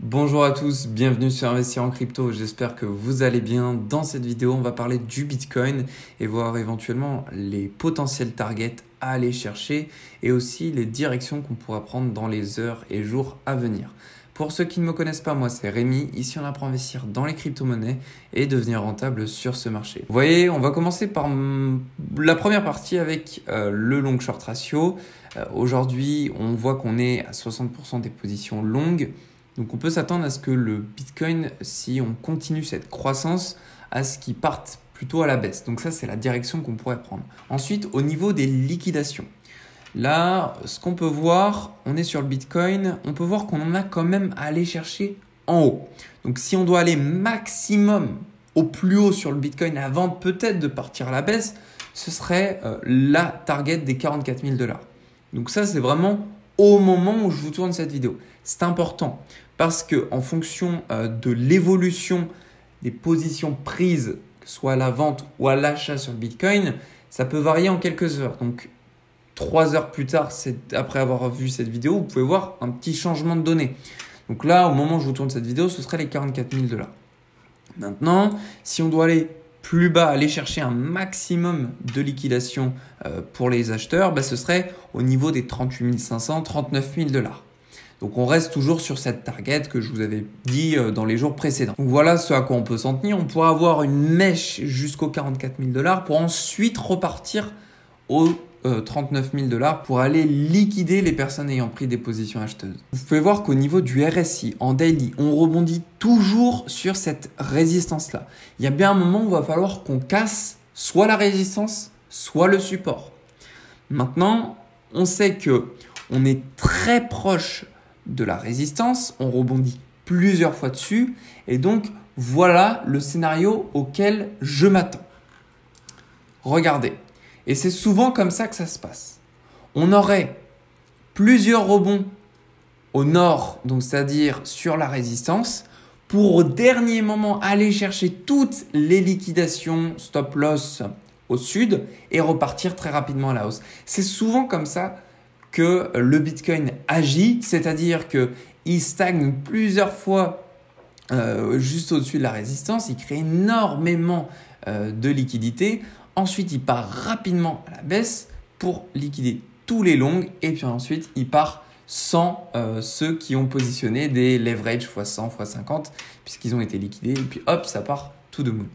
Bonjour à tous, bienvenue sur Investir en crypto, j'espère que vous allez bien. Dans cette vidéo, on va parler du Bitcoin et voir éventuellement les potentiels targets à aller chercher et aussi les directions qu'on pourra prendre dans les heures et jours à venir. Pour ceux qui ne me connaissent pas, moi c'est Rémi, ici on apprend à investir dans les crypto-monnaies et devenir rentable sur ce marché. Vous voyez, on va commencer par la première partie avec le long short ratio. Aujourd'hui, on voit qu'on est à 60% des positions longues. Donc on peut s'attendre à ce que le Bitcoin, si on continue cette croissance, à ce qu'il parte plutôt à la baisse. Donc ça, c'est la direction qu'on pourrait prendre. Ensuite, au niveau des liquidations. Là, ce qu'on peut voir, on est sur le Bitcoin, on peut voir qu'on en a quand même à aller chercher en haut. Donc si on doit aller maximum au plus haut sur le Bitcoin avant peut-être de partir à la baisse, ce serait la target des 44 000 $. Donc ça, c'est vraiment au moment où je vous tourne cette vidéo. C'est important parce que en fonction de l'évolution des positions prises, que ce soit à la vente ou à l'achat sur le Bitcoin, ça peut varier en quelques heures. Donc 3 heures plus tard, après avoir vu cette vidéo, vous pouvez voir un petit changement de données. Donc là, au moment où je vous tourne cette vidéo, ce serait les 44 000 $. Maintenant, si on doit aller plus bas, aller chercher un maximum de liquidation pour les acheteurs, ce serait au niveau des 38 500, 39 000 $. Donc on reste toujours sur cette target que je vous avais dit dans les jours précédents. Donc voilà ce à quoi on peut s'en tenir. On pourra avoir une mèche jusqu'aux 44 000 $ pour ensuite repartir aux 39 000 $ pour aller liquider les personnes ayant pris des positions acheteuses. Vous pouvez voir qu'au niveau du RSI, en daily, on rebondit toujours sur cette résistance-là. Il y a bien un moment où il va falloir qu'on casse soit la résistance, soit le support. Maintenant, on sait que on est très proche de la résistance, on rebondit plusieurs fois dessus et donc voilà le scénario auquel je m'attends. Regardez, et c'est souvent comme ça que ça se passe. On aurait plusieurs rebonds au nord, donc c'est-à-dire sur la résistance, pour au dernier moment aller chercher toutes les liquidations stop loss au sud et repartir très rapidement à la hausse. C'est souvent comme ça que le Bitcoin agit, c'est-à-dire qu'il stagne plusieurs fois juste au-dessus de la résistance, il crée énormément de liquidités, ensuite il part rapidement à la baisse pour liquider tous les longs et puis ensuite il part sans ceux qui ont positionné des leverage x100, x50 puisqu'ils ont été liquidés et puis hop, ça part tout de même.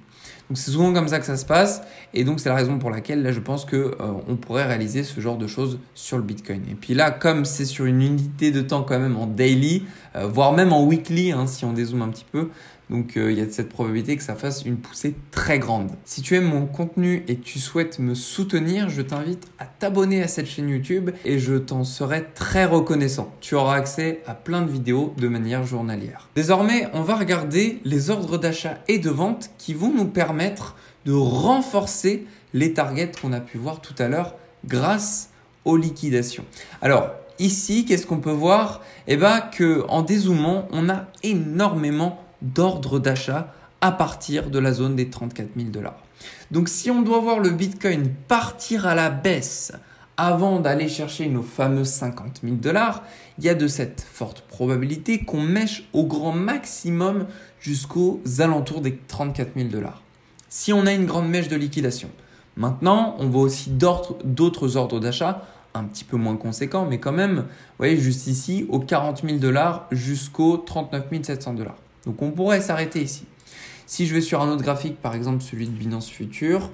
Donc c'est souvent comme ça que ça se passe et donc c'est la raison pour laquelle là je pense que on pourrait réaliser ce genre de choses sur le Bitcoin. Et puis là, comme c'est sur une unité de temps quand même en daily, voire même en weekly si on dézoome un petit peu, donc il y a cette probabilité que ça fasse une poussée très grande. Si tu aimes mon contenu et que tu souhaites me soutenir, je t'invite à t'abonner à cette chaîne YouTube et je t'en serai très reconnaissant. Tu auras accès à plein de vidéos de manière journalière. Désormais, on va regarder les ordres d'achat et de vente qui vont nous permettre de renforcer les targets qu'on a pu voir tout à l'heure grâce aux liquidations. Alors, ici, qu'est-ce qu'on peut voir? En dézoomant, on a énormément d'ordre d'achat à partir de la zone des 34 000 $. Donc si on doit voir le Bitcoin partir à la baisse avant d'aller chercher nos fameux 50 000 $, il y a de cette forte probabilité qu'on mèche au grand maximum jusqu'aux alentours des 34 000 $. Si on a une grande mèche de liquidation. Maintenant, on voit aussi d'autres ordres d'achat un petit peu moins conséquents, mais quand même, vous voyez juste ici, aux 40 000 $ jusqu'aux 39 700 $. Donc on pourrait s'arrêter ici. Si je vais sur un autre graphique, par exemple celui de Binance Future,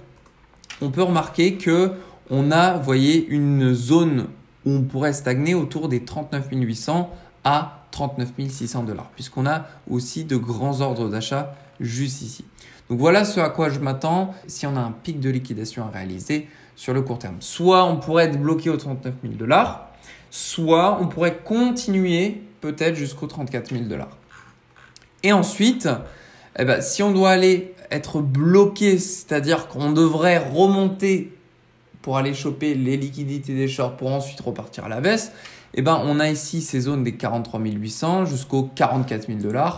on peut remarquer que on a, vous voyez, une zone où on pourrait stagner autour des 39 800 à 39 600 $, puisqu'on a aussi de grands ordres d'achat juste ici. Donc voilà ce à quoi je m'attends si on a un pic de liquidation à réaliser sur le court terme. Soit on pourrait être bloqué aux 39 000 $, soit on pourrait continuer peut-être jusqu'aux 34 000 $. Et ensuite, si on doit aller être bloqué, c'est-à-dire qu'on devrait remonter pour aller choper les liquidités des shorts pour ensuite repartir à la baisse, on a ici ces zones des 43 800 jusqu'aux 44 000 $.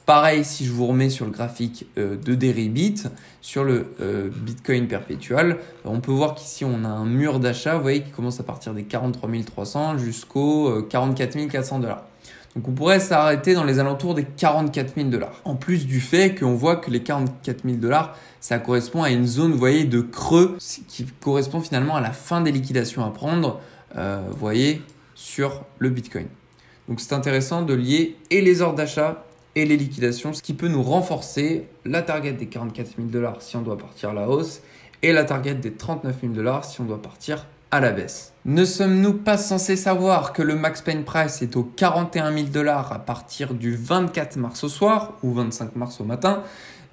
Pareil, si je vous remets sur le graphique de Deribit, sur le Bitcoin perpétuel, on peut voir qu'ici on a un mur d'achat, vous voyez, qui commence à partir des 43 300 jusqu'aux 44 400 $. Donc on pourrait s'arrêter dans les alentours des 44 000 $. En plus du fait qu'on voit que les 44 000 $, ça correspond à une zone, vous voyez, de creux, qui correspond finalement à la fin des liquidations à prendre, vous voyez, sur le Bitcoin. Donc c'est intéressant de lier et les ordres d'achat et les liquidations, ce qui peut nous renforcer la target des 44 000 $ si on doit partir à la hausse et la target des 39 000 $ si on doit partir à la baisse. Ne sommes-nous pas censés savoir que le Max Pain Price est aux 41 000 $ à partir du 24 mars au soir ou 25 mars au matin?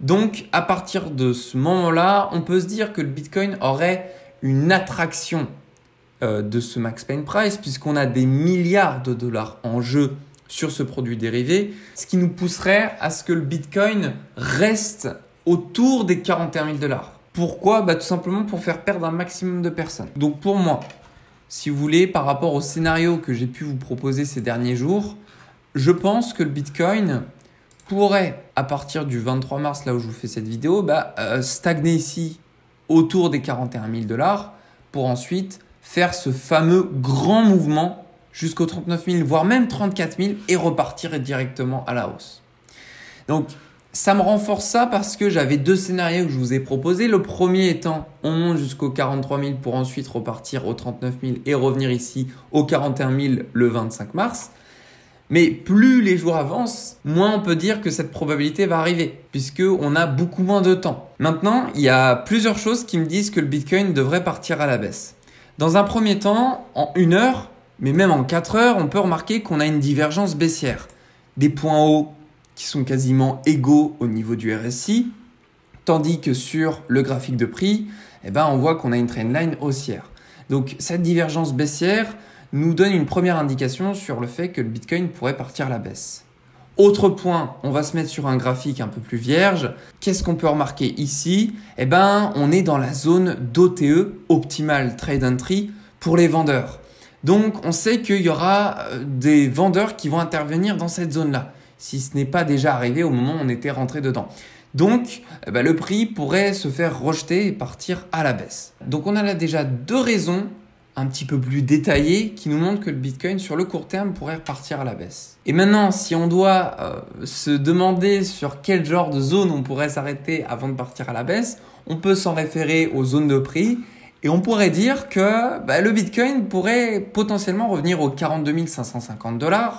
Donc à partir de ce moment-là, on peut se dire que le Bitcoin aurait une attraction de ce Max Pain Price puisqu'on a des milliards de dollars en jeu sur ce produit dérivé, ce qui nous pousserait à ce que le Bitcoin reste autour des 41 000 $. Pourquoi? Tout simplement pour faire perdre un maximum de personnes. Donc pour moi, si vous voulez, par rapport au scénario que j'ai pu vous proposer ces derniers jours, je pense que le Bitcoin pourrait, à partir du 23 mars, là où je vous fais cette vidéo, stagner ici autour des 41 000 $ pour ensuite faire ce fameux grand mouvement jusqu'aux 39 000, voire même 34 000 et repartir directement à la hausse. Donc, ça me renforce ça parce que j'avais deux scénarios que je vous ai proposés. Le premier étant, on monte jusqu'aux 43 000 pour ensuite repartir aux 39 000 et revenir ici aux 41 000 le 25 mars. Mais plus les jours avancent, moins on peut dire que cette probabilité va arriver puisqu'on a beaucoup moins de temps. Maintenant, il y a plusieurs choses qui me disent que le Bitcoin devrait partir à la baisse. Dans un premier temps, en 1 heure, mais même en 4 heures, on peut remarquer qu'on a une divergence baissière. Des points hauts qui sont quasiment égaux au niveau du RSI, tandis que sur le graphique de prix, on voit qu'on a une trendline haussière. Donc cette divergence baissière nous donne une première indication sur le fait que le Bitcoin pourrait partir à la baisse. Autre point, on va se mettre sur un graphique un peu plus vierge. Qu'est-ce qu'on peut remarquer ici? On est dans la zone d'OTE, Optimal Trade Entry, pour les vendeurs. Donc, on sait qu'il y aura des vendeurs qui vont intervenir dans cette zone-là, si ce n'est pas déjà arrivé au moment où on était rentré dedans. Donc, le prix pourrait se faire rejeter et partir à la baisse. Donc, on a là déjà deux raisons un petit peu plus détaillées qui nous montrent que le Bitcoin sur le court terme pourrait partir à la baisse. Et maintenant, si on doit se demander sur quel genre de zone on pourrait s'arrêter avant de partir à la baisse, on peut s'en référer aux zones de prix et on pourrait dire que le Bitcoin pourrait potentiellement revenir aux 42 550 $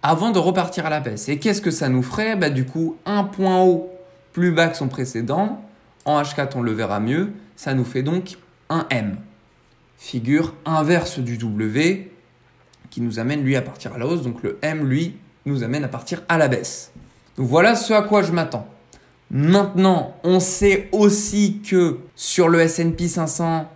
avant de repartir à la baisse. Et qu'est-ce que ça nous ferait? Du coup, un point haut plus bas que son précédent. En H4, on le verra mieux. Ça nous fait donc un M. Figure inverse du W qui nous amène lui à partir à la hausse. Donc le M, lui, nous amène à partir à la baisse. Donc voilà ce à quoi je m'attends. Maintenant, on sait aussi que sur le S&P 500,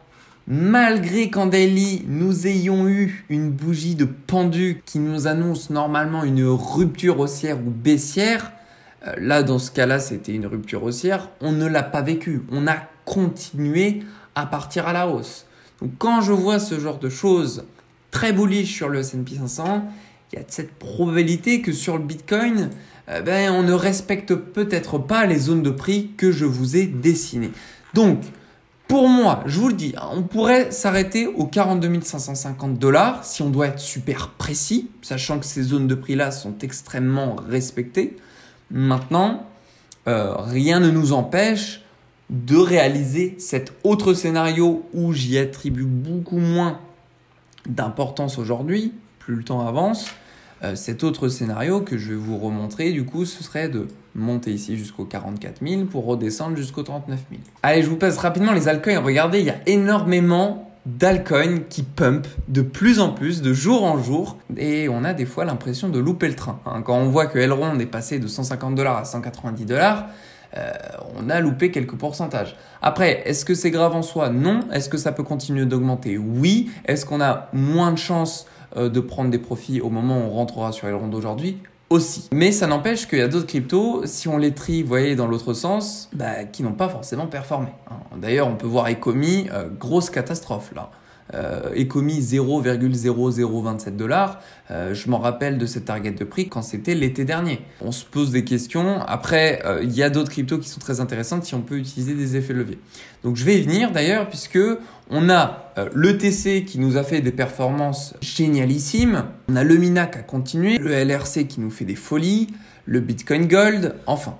malgré qu'en daily, nous ayons eu une bougie de pendu qui nous annonce normalement une rupture haussière ou baissière, là dans ce cas-là, c'était une rupture haussière, on ne l'a pas vécu. On a continué à partir à la hausse. Donc quand je vois ce genre de choses très bullish sur le S&P 500, il y a cette probabilité que sur le Bitcoin, on ne respecte peut-être pas les zones de prix que je vous ai dessinées. Donc, pour moi, je vous le dis, on pourrait s'arrêter aux 42 550 $ si on doit être super précis, sachant que ces zones de prix-là sont extrêmement respectées. Maintenant, rien ne nous empêche de réaliser cet autre scénario où j'y attribue beaucoup moins d'importance aujourd'hui, plus le temps avance. Cet autre scénario que je vais vous remontrer, du coup, ce serait de monter ici jusqu'aux 44 000 pour redescendre jusqu'aux 39 000. Allez, je vous passe rapidement les altcoins. Regardez, il y a énormément d'altcoins qui pump de plus en plus, de jour en jour. Et on a des fois l'impression de louper le train. Quand on voit que Elrond est passé de 150 $ à 190 $, on a loupé quelques pourcentages. Après, est-ce que c'est grave en soi? Non. Est-ce que ça peut continuer d'augmenter? Oui. Est-ce qu'on a moins de chances de prendre des profits au moment où on rentrera sur Elrond aujourd'hui? Aussi. Mais ça n'empêche qu'il y a d'autres cryptos, si on les trie, vous voyez, dans l'autre sens, qui n'ont pas forcément performé. D'ailleurs, on peut voir Ecomi, grosse catastrophe là. ait commis 0,0027 $. Je m'en rappelle de cette target de prix quand c'était l'été dernier. On se pose des questions. Après, il y a d'autres cryptos qui sont très intéressantes si on peut utiliser des effets de levier. Donc je vais y venir d'ailleurs puisque on a l'ETC qui nous a fait des performances génialissimes. On a le Mina qui a continué, le LRC qui nous fait des folies, le Bitcoin Gold, enfin.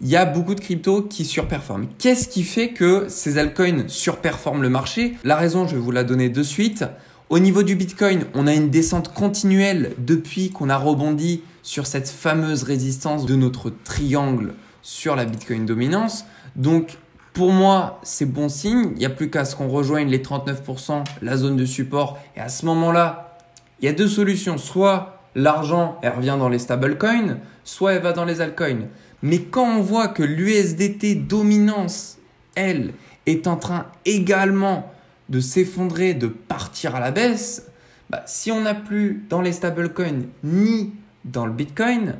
Il y a beaucoup de cryptos qui surperforment. Qu'est-ce qui fait que ces altcoins surperforment le marché? La raison, je vais vous la donner de suite. Au niveau du Bitcoin, on a une descente continuelle depuis qu'on a rebondi sur cette fameuse résistance de notre triangle sur la Bitcoin dominance. Donc, pour moi, c'est bon signe. Il n'y a plus qu'à ce qu'on rejoigne les 39%, la zone de support. Et à ce moment-là, il y a deux solutions. Soit l'argent, elle revient dans les stablecoins, soit elle va dans les altcoins. Mais quand on voit que l'USDT dominance, elle, est en train également de s'effondrer, de partir à la baisse, si on n'a plus dans les stablecoins ni dans le Bitcoin,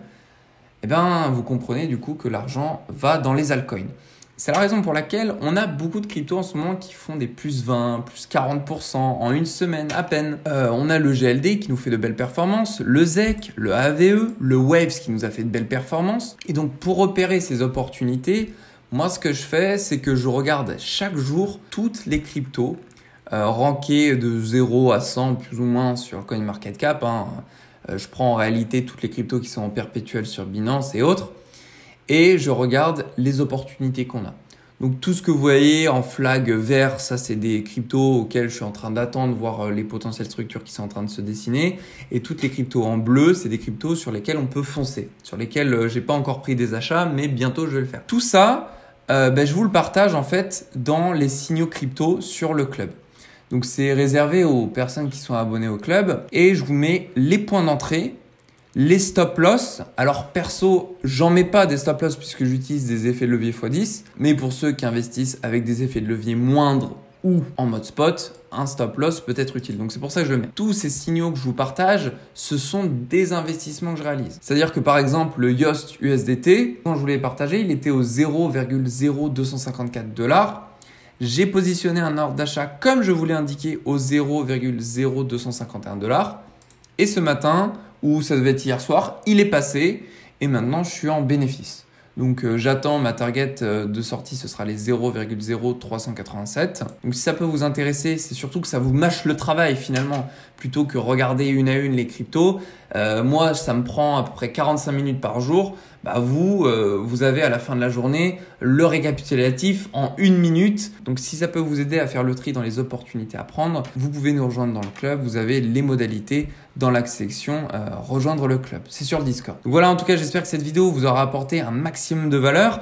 eh ben, vous comprenez du coup que l'argent va dans les altcoins. C'est la raison pour laquelle on a beaucoup de cryptos en ce moment qui font des plus 20, plus 40% en une semaine à peine. On a le GLD qui nous fait de belles performances, le ZEC, le AVE, le Waves qui nous a fait de belles performances. Et donc pour repérer ces opportunités, moi ce que je fais, c'est que je regarde chaque jour toutes les cryptos rankées de 0 à 100 plus ou moins sur CoinMarketCap. Je prends en réalité toutes les cryptos qui sont en perpétuel sur Binance et autres. Et je regarde les opportunités qu'on a. Donc tout ce que vous voyez en flag vert, ça c'est des cryptos auxquels je suis en train d'attendre, voir les potentielles structures qui sont en train de se dessiner. Et toutes les cryptos en bleu, c'est des cryptos sur lesquels on peut foncer, sur lesquels j'ai pas encore pris des achats, mais bientôt je vais le faire. Tout ça, je vous le partage en fait dans les signaux crypto sur le club. Donc c'est réservé aux personnes qui sont abonnées au club et je vous mets les points d'entrée, les stop loss. Alors perso, j'en mets pas des stop loss puisque j'utilise des effets de levier x10. Mais pour ceux qui investissent avec des effets de levier moindres ou en mode spot, un stop loss peut être utile. Donc c'est pour ça que je le mets. Tous ces signaux que je vous partage, ce sont des investissements que je réalise. C'est-à-dire que par exemple, le Yost USDT, quand je vous l'ai partagé, il était au 0,0254 $. J'ai positionné un ordre d'achat comme je vous l'ai indiqué au 0,0251 $. Et ce matin, ou ça devait être hier soir, il est passé et maintenant je suis en bénéfice. Donc j'attends ma target de sortie, ce sera les 0,0387. Donc si ça peut vous intéresser, c'est surtout que ça vous mâche le travail finalement, plutôt que regarder une à une les cryptos. Moi, ça me prend à peu près 45 minutes par jour. Vous avez à la fin de la journée le récapitulatif en 1 minute. Donc si ça peut vous aider à faire le tri dans les opportunités à prendre, vous pouvez nous rejoindre dans le club. Vous avez les modalités dans la section rejoindre le club. C'est sur le Discord. Donc voilà, en tout cas, j'espère que cette vidéo vous aura apporté un maximum de valeur.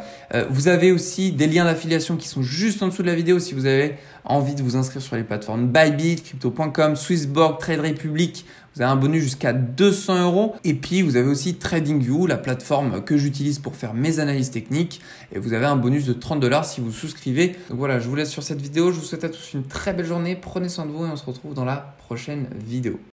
Vous avez aussi des liens d'affiliation qui sont juste en dessous de la vidéo si vous avez envie de vous inscrire sur les plateformes Bybit, Crypto.com, Swissborg, Trade Republic. Vous avez un bonus jusqu'à 200 €. Et puis, vous avez aussi TradingView, la plateforme que j'utilise pour faire mes analyses techniques. Et vous avez un bonus de 30 $ si vous souscrivez. Donc voilà, je vous laisse sur cette vidéo. Je vous souhaite à tous une très belle journée. Prenez soin de vous et on se retrouve dans la prochaine vidéo.